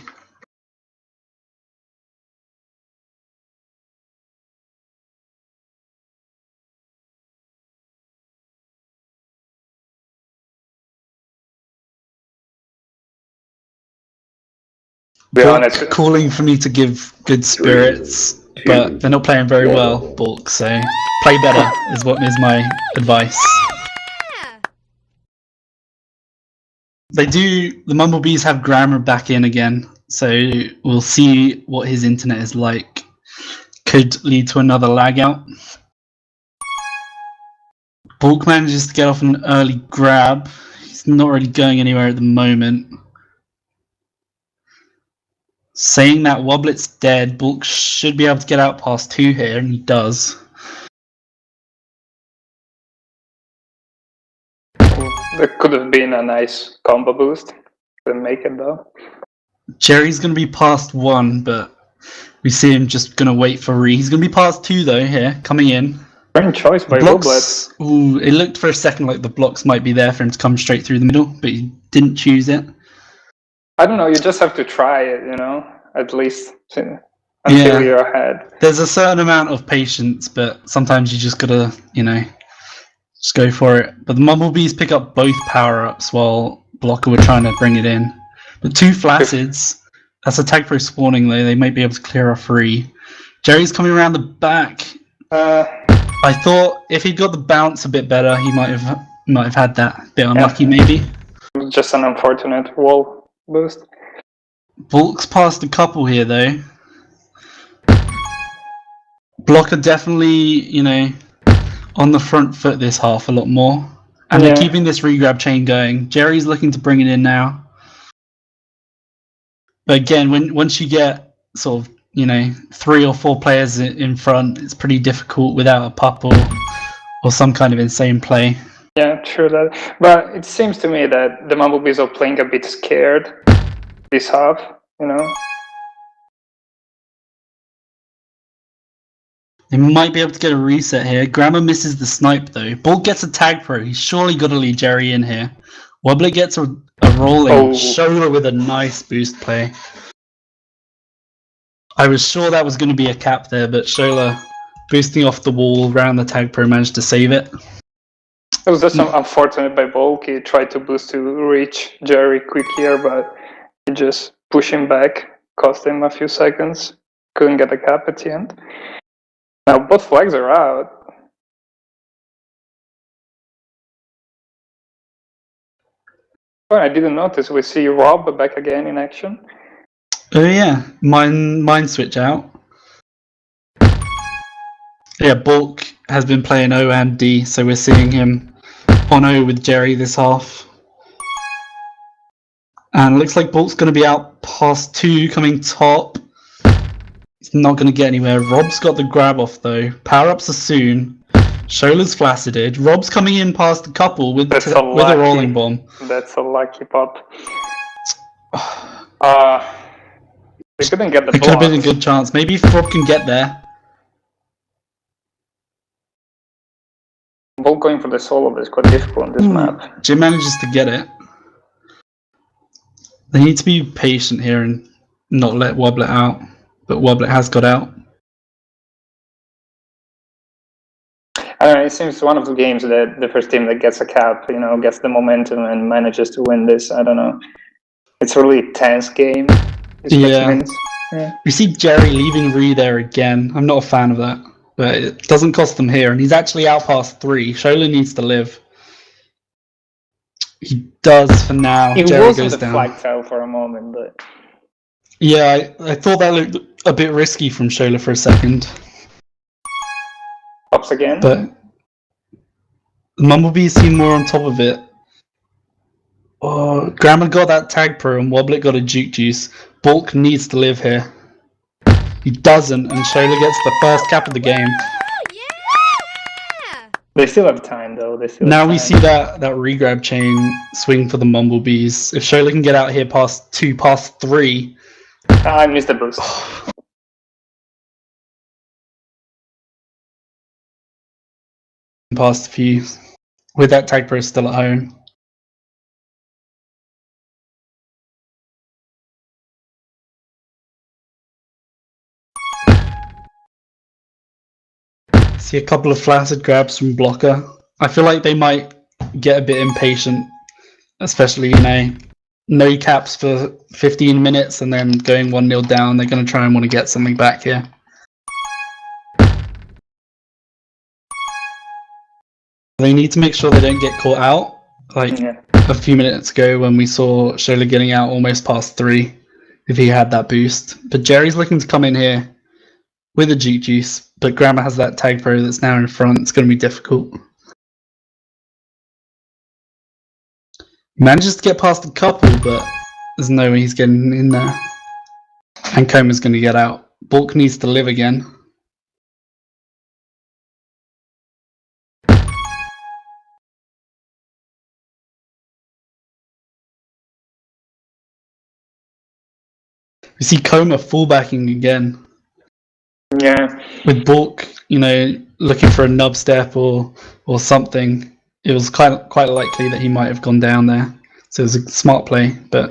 Be honest. Calling for me to give good spirits, but they're not playing very well, Bulk, so play better is my advice. The Mumblebees have Grammar back in again, so we'll see what his internet is like. Could lead to another lag out. Bulk manages to get off an early grab. He's not really going anywhere at the moment. Saying that Woblet's dead, Bulk should be able to get out past 2 here, and he does. That could have been a nice combo boost. Couldn't make it though. Jerry's going to be past 1, but we see him just going to wait for Ree. He's going to be past 2 though here, coming in. Great choice by Woblet. Ooh, it looked for a second like the blocks might be there for him to come straight through the middle, but he didn't choose it. I don't know, you just have to try it, at least until you're ahead. There's a certain amount of patience, but sometimes you just gotta, just go for it. But the Mumblebees pick up both power-ups while Blocka were trying to bring it in. But 2 flacids, that's a TagPro spawning though, they might be able to clear off 3. Jerry's coming around the back. I thought if he'd got the bounce a bit better, he might have had that bit unlucky maybe. Just an unfortunate wall boost. Bulk's passed a couple here though. Blocka definitely, on the front foot this half a lot more. And they're keeping this regrab chain going. Jerry's looking to bring it in now. But again, once you get sort of, 3 or 4 players in front, it's pretty difficult without a pup or some kind of insane play. Yeah, true that. But it seems to me that the Mumblebees are playing a bit scared this half, They might be able to get a reset here. Grammar misses the snipe though. Bulk gets a TagPro. He's surely got to leave Jerry in here. Wobblet gets a rolling. Oh. Shola with a nice boost play. I was sure that was going to be a cap there, but Shola boosting off the wall around the TagPro managed to save it. It was just unfortunate by Bulk. He tried to boost to reach Jerry quick here, but he just pushed him back, cost him a few seconds. Couldn't get a cap at the end. Now both flags are out. Oh, I didn't notice. We see Rob back again in action. Oh yeah, mine switch out. Yeah, Bulk has been playing O and D, so we're seeing him on O with Jerry this half. And it looks like Bulk's going to be out past 2, coming top. He's not going to get anywhere. Rob's got the grab off though. Power-ups are soon. Shola's flaccided. Rob's coming in past a couple with a rolling bomb. That's a lucky pop. We couldn't get the It could have been a blocks. good chance. Maybe if Rob can get there. Bulk going for the solo is quite difficult on this map. Jim manages to get it. They need to be patient here and not let Wobblet out. But Wobblet has got out. I don't know, it seems one of the games that the first team that gets a cap, gets the momentum and manages to win this. I don't know. It's a really tense game. Yeah. We see Jerry leaving Ree there again. I'm not a fan of that. But it doesn't cost them here. And he's actually out past 3. Shola needs to live. He does for now. It Jerry was on goes the down. flag tile for a moment, but... Yeah, I thought that looked a bit risky from Shola for a second. Pops again. But Mumblebee seemed more on top of it. Oh, Grammar got that TagPro and Wobblet got a Juke Juice. Bulk needs to live here. He doesn't, and Shola gets the first cap of the game. Yeah! They still have time, though. Now we see that regrab chain swing for the Mumblebees. If Shola can get out here past 2, past 3... I missed the boost. Past a few. With that TagPro still at home. See a couple of flaccid grabs from Blocka. I feel like they might get a bit impatient, especially, no caps for 15 minutes and then going 1-0 down. They're going to try and want to get something back here. They need to make sure they don't get caught out. Like a few minutes ago when we saw Shola getting out almost past 3 if he had that boost. But Jerry's looking to come in here with a Juke Juice, but Grammar has that TagPro that's now in front. It's going to be difficult. He manages to get past a couple, but there's no way he's getting in there. And Coma's going to get out. Bulk needs to live again. We see Coma fullbacking again. Yeah. With Bulk, looking for a nub step or something. It was quite likely that he might have gone down there. So it was a smart play, but...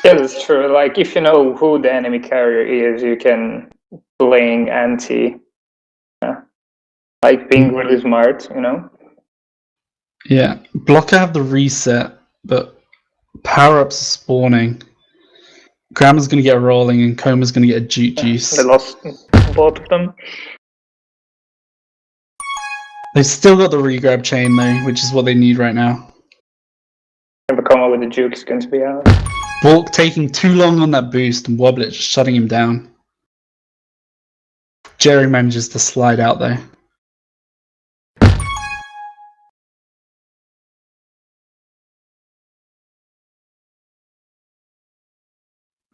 Yeah, that's true. Like, if you know who the enemy carrier is, you can playing anti. Like, being really smart, Yeah. Blocka have the reset, but power-ups are spawning. Grammar's going to get a rolling and Coma's going to get a Juke Juice. They lost both of them. They've still got the regrab chain though, which is what they need right now. And the Coma with the Juke is going to be out. Bulk taking too long on that boost and Wobblet just shutting him down. Jerry manages to slide out though.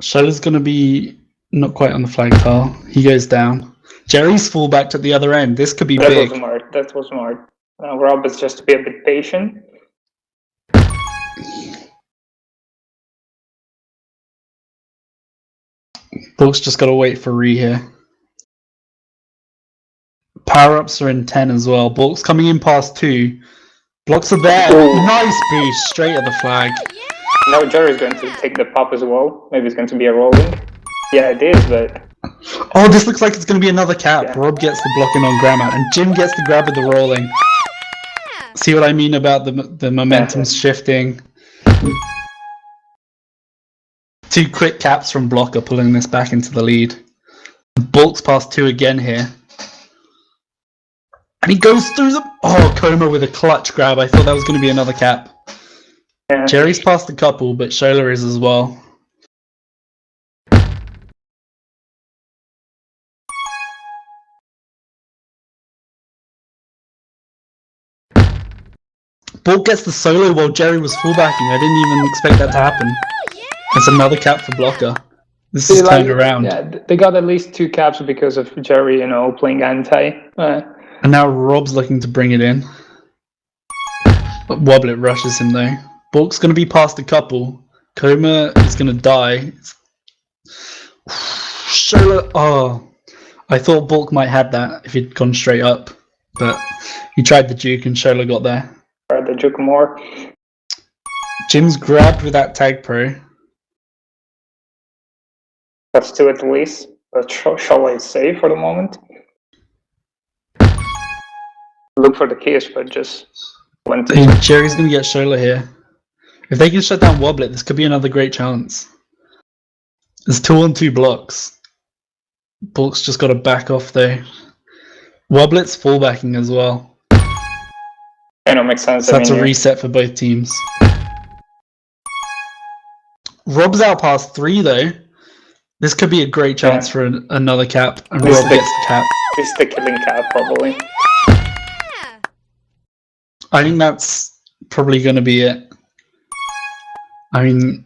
Shola's going to be not quite on the flag tile. He goes down. Jerry's fullbacked at the other end. This could be big. That was smart. Now Rob is just to be a bit patient. Bulk's just got to wait for Ree here. Power-ups are in 10 as well. Balk's coming in past 2. Blocks are there. Ooh. Nice boost, straight at the flag. Now Jerry's going to take the pop as well. Maybe it's going to be a rolling. Yeah, it is, but... Oh, this looks like it's going to be another cap. Yeah. Rob gets the blocking on Grammar, and Jim gets the grab with the rolling. See what I mean about the momentum's shifting? 2 quick caps from Blocka pulling this back into the lead. Balk's past 2 again here. And he goes through the... Oh, Coma with a clutch grab. I thought that was going to be another cap. Yeah. Jerry's past a couple, but Shola is as well. Balk gets the solo while Jerry was fullbacking. I didn't even expect that to happen. It's another cap for Blocker. This is turned around. Yeah, they got at least 2 caps because of Jerry, playing anti. And now Rob's looking to bring it in. But Wobblet rushes him though. Balk's going to be past a couple. Coma is going to die. Shola. Oh. I thought Balk might have that if he'd gone straight up. But he tried the juke and Shola got there. Tried the juke more. Jim's grabbed with that TagPro. That's 2 at least. But Shola is safe for the moment. Look for the case, but just went to... Jerry's going to get Shola here. If they can shut down Wobblet, this could be another great chance. There's 2-on-2 blocks. Balk's just got to back off though. Wobblet's fullbacking as well. Makes sense. So that's a reset for both teams. Rob's out past 3 though. This could be a great chance for another cap. And Rob gets the cap. It's the killing cap, probably. I think that's probably going to be it. I mean,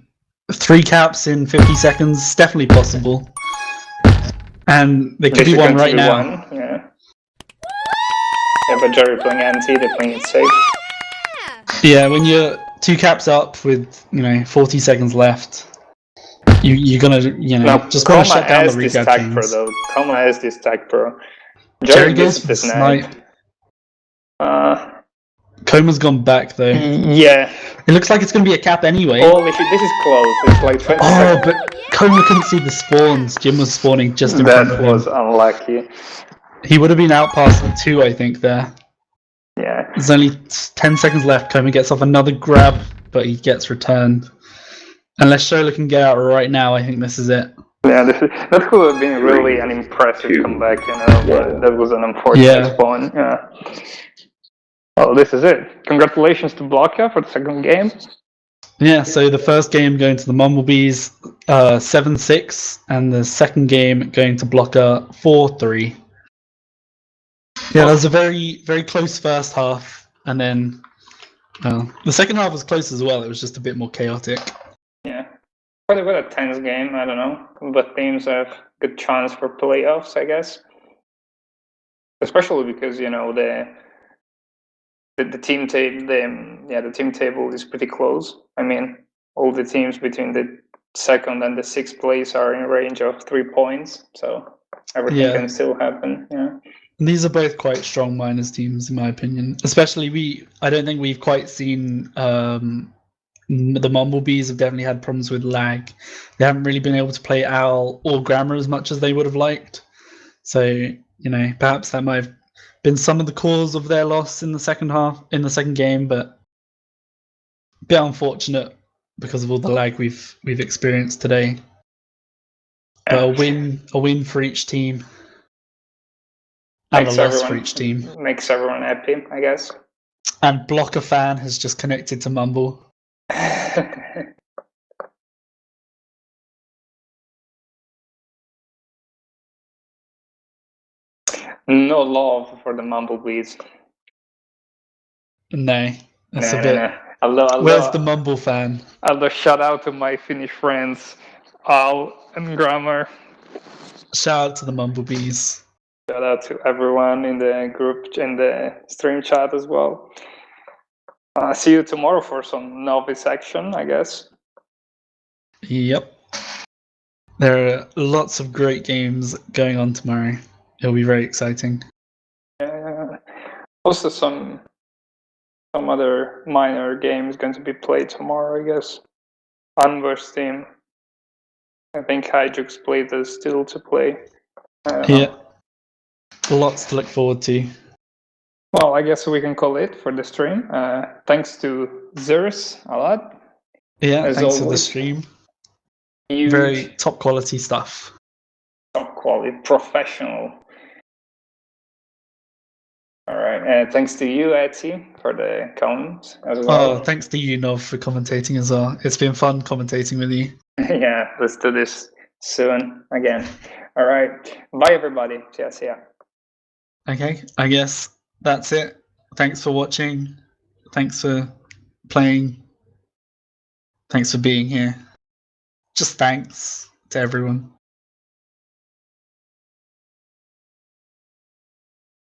3 caps in 50 seconds is definitely possible. And there could be one right now. Yeah, but Jerry playing anti, they're playing it safe. Yeah, when you're 2 caps up with 40 seconds left, you're gonna just gotta shut down the recap TagPro teams. though. Coma has this TagPro. Jerry goes for the snipe. Coma's gone back though. Yeah. It looks like it's gonna be a cap anyway. Holy shit, this is close. It's like 20 Oh, but Coma couldn't see the spawns. Jim was spawning just in front of him. That was unlucky. He would have been out past the 2, I think, there. Yeah. There's only 10 seconds left. Coma gets off another grab, but he gets returned. Unless Shola can get out right now, I think this is it. Yeah, that could have been really an impressive comeback, but that was an unfortunate spawn. Yeah. Well, this is it. Congratulations to Blocka for the second game. Yeah, so the first game going to the Mumblebees 7-6, and the second game going to Blocka 4-3. Yeah, that was a very, very close first half, and then the second half was close as well. It was just a bit more chaotic. Yeah, probably quite a tense game. I don't know, but teams have good chance for playoffs, I guess. Especially because the team table is pretty close. I mean, all the teams between the second and the 6th place are in range of 3 points, so everything can still happen. Yeah. These are both quite strong minors teams, in my opinion. Especially I don't think we've quite seen the Mumblebees have definitely had problems with lag. They haven't really been able to play Owl or Grammar as much as they would have liked. So, perhaps that might have been some of the cause of their loss in the second game, but a bit unfortunate because of all the lag we've experienced today. But a win for each team. And a loss for each team. Makes everyone happy, I guess. And Blocka fan has just connected to Mumble. No love for the Mumblebees. No, that's a bit. No. Where's the Mumble fan? I'll shout out to my Finnish friends, Al and Grammar. Shout out to the Mumblebees. Shout out to everyone in the group, in the stream chat as well. See you tomorrow for some novice action, I guess. Yep. There are lots of great games going on tomorrow. It'll be very exciting. Also, some other minor games going to be played tomorrow, I guess. Unverse team. I think Hydrux played is still to play. I don't know. Yeah. Lots to look forward to. Well, I guess we can call it for the stream. Thanks to Zers a lot. Yeah, As thanks for the always. stream. Huge, Very top quality stuff. top quality, professional. All right. Thanks to you, Etsy, for the comments as well. Oh, thanks to you, Nov, for commentating as well. It's been fun commentating with you. Yeah, let's do this soon again. All right. Bye, everybody. Cheers. Yeah. Okay, I guess that's it. Thanks for watching. Thanks for playing. Thanks for being here. Just thanks to everyone.